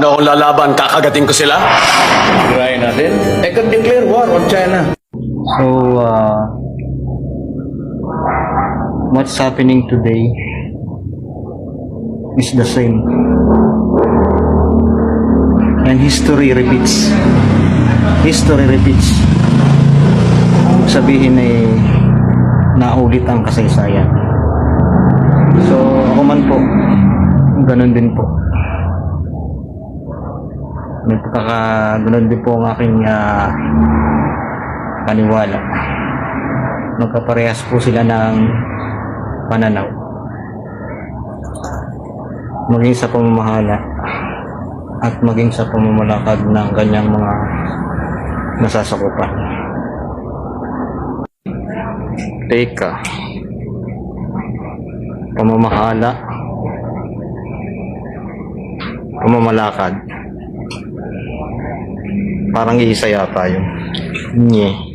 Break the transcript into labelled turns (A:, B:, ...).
A: Paano akong lalaban? Kakagating ko sila?
B: Try natin. I can declare war on China.
C: So, what's happening today is the same. And history repeats. History repeats. Sabihin ay naulit ang kasaysayan. So, ako man po, ganun din po. Ganun din po ang aking paniwala. Magkaparehas po sila ng pananaw. Maging sa pamamahala at maging sa pamamalakad ng kanyang mga nasasakupan. Teka. Pamamahala. Pamamalakad. Parang iisa yata yun. Nye.